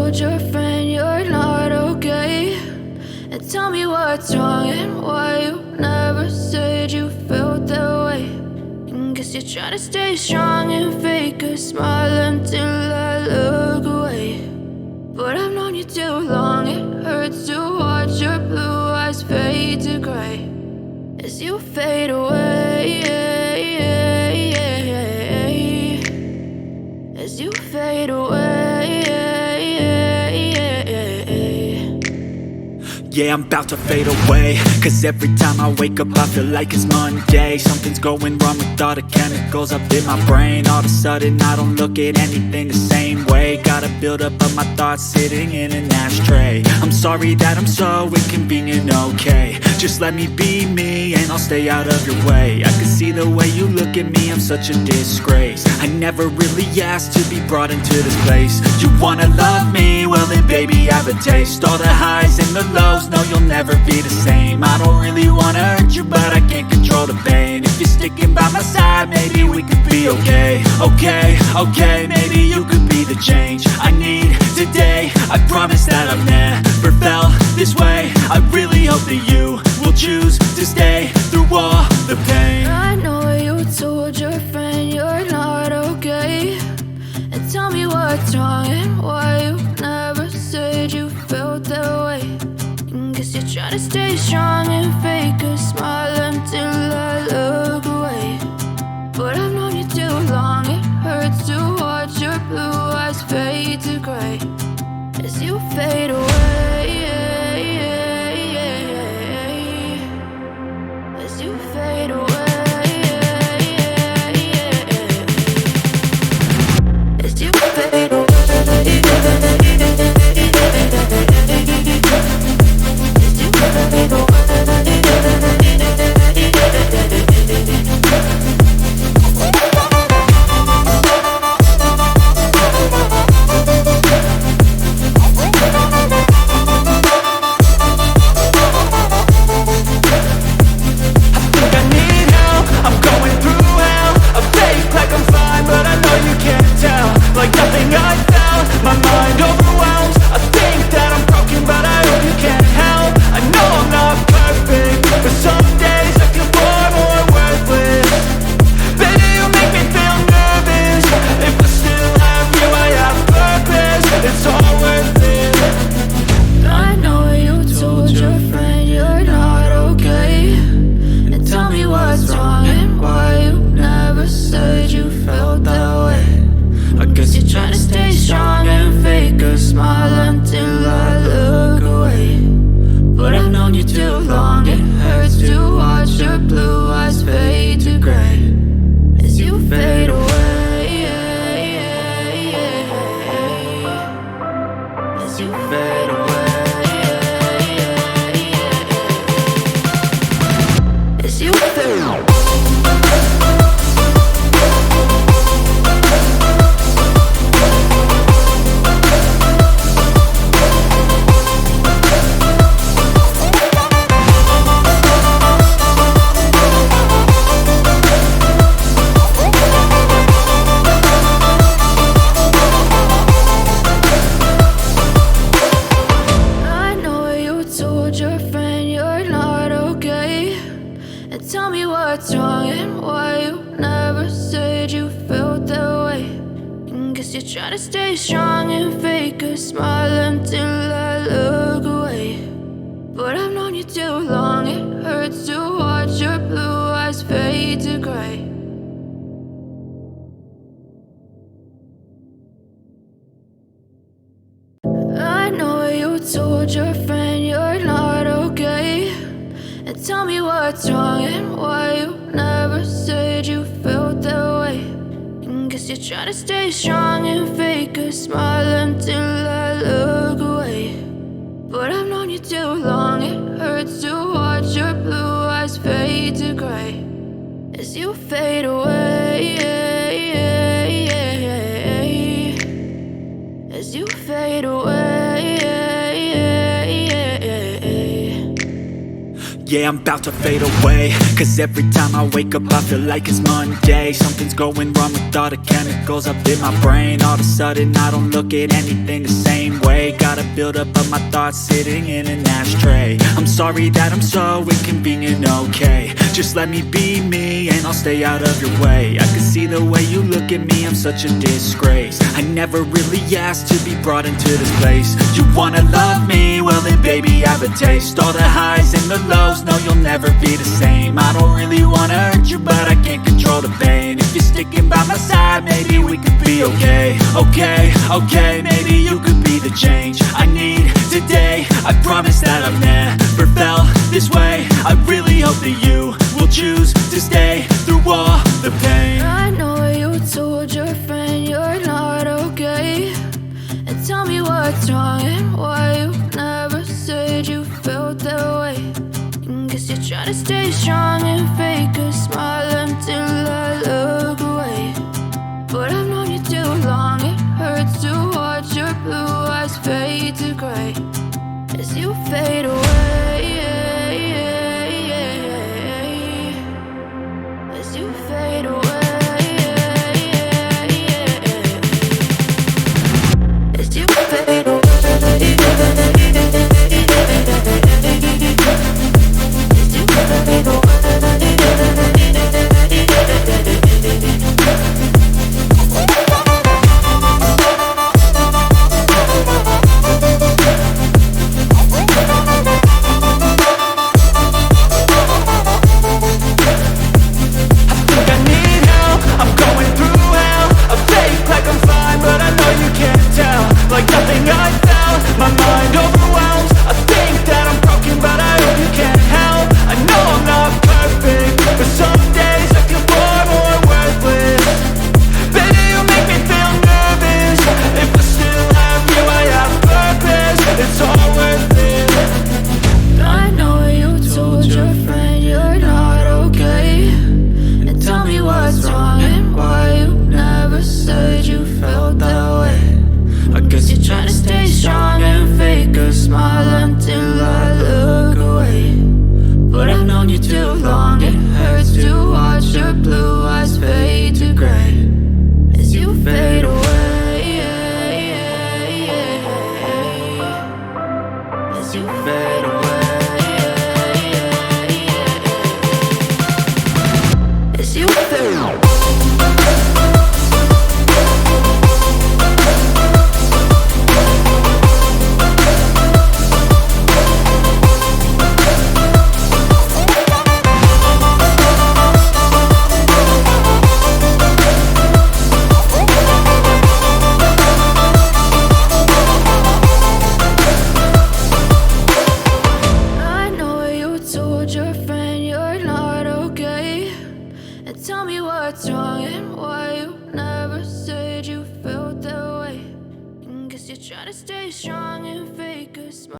told your friend you're not okay? And tell me what's wrong and why you never said you felt that way. And guess you're trying to stay strong and fake a smile until I look away. But I've known you too long, it hurts to watch your blue eyes fade to gray as you fade away, as you fade away. Yeah, I'm about to fade away, cause every time I wake up I feel like it's Monday. Something's going wrong with all the chemicals up in my brain. All of a sudden I don't look at anything the same way. Got a buildup of my thoughts sitting in an ashtray. I'm sorry that I'm so inconvenient, okay? Just let me be me and I'll stay out of your way. I can see the way you look at me, I'm such a disgrace. I never really asked to be brought into this place. You wanna love me? Well then baby, have a taste. All the highs and the lows, no, you'll never be the same. I don't really wanna hurt you, but I can't control the pain. If you're sticking by my side, maybe we could be okay. Okay, maybe you could be the change I need today. I promise that I've never felt this way. I really hope that you will choose to stay through all the pain. I know you told your friend you're not okay. And tell me what's wrong and why you never said you felt that way. Guess you're trying to stay strong and fake a smile until I look away. But I've known you too long, it hurts to watch your blue eyes fade to gray as you fade away, as you fade away, as you fade away. I know you told your friend you're not okay. And tell me what's wrong and why you never said you felt that way. And guess you're trying to stay strong and fake a smile until I look away. But I've known you too long, it hurts to watch your blue eyes fade to gray as you fade away, as you fade away. Yeah, I'm about to fade away, cause every time I wake up I feel like it's Monday. Something's going wrong with all the chemicals up in my brain. All of a sudden I don't look at anything the same way. Got a buildup of my thoughts sitting in an ashtray. I'm sorry that I'm so inconvenient, okay. Just let me be me and I'll stay out of your way. I can see the way you look at me, I'm such a disgrace. I never really asked to be brought into this place. You wanna love me? Well then baby I have a taste. All the highs and the lows, no you'll never be the same. I don't really wanna hurt you but I can't control the pain. If you're sticking by my side maybe we could be okay. Okay, maybe you could be the change I need today. I promise that I've never felt this way. I really hope that you will choose to stay through all the pain. I know you told your friend you're not okay, and tell me what's wrong and why you never said you felt that way. Guess you're trying to stay strong and fake a smile until I look away. But I've known you too long, it hurts to watch your blue eyes fade to gray as you fade away. As you fade away. As you fade away. Like nothing I felt, my mind overwhelms. I think that I'm broken, but I hope you can't help. I know I'm not perfect, but some days I feel far more worthless. Baby, you make me feel nervous. If I still have you, I have purpose. It's all worth it. I know you told your friend you're not okay, and tell me what's wrong and why you never said you felt that way. I guess you're trying to stay strong and fake a smile until I look away. But I've known you too long, it hurts to watch your blue eyes fade to gray as you fade away. As you fade away. As you fade away. Your friend you're not okay, and tell me what's wrong and why you never said you felt that way. Guess you're trying to stay strong and fake a smile.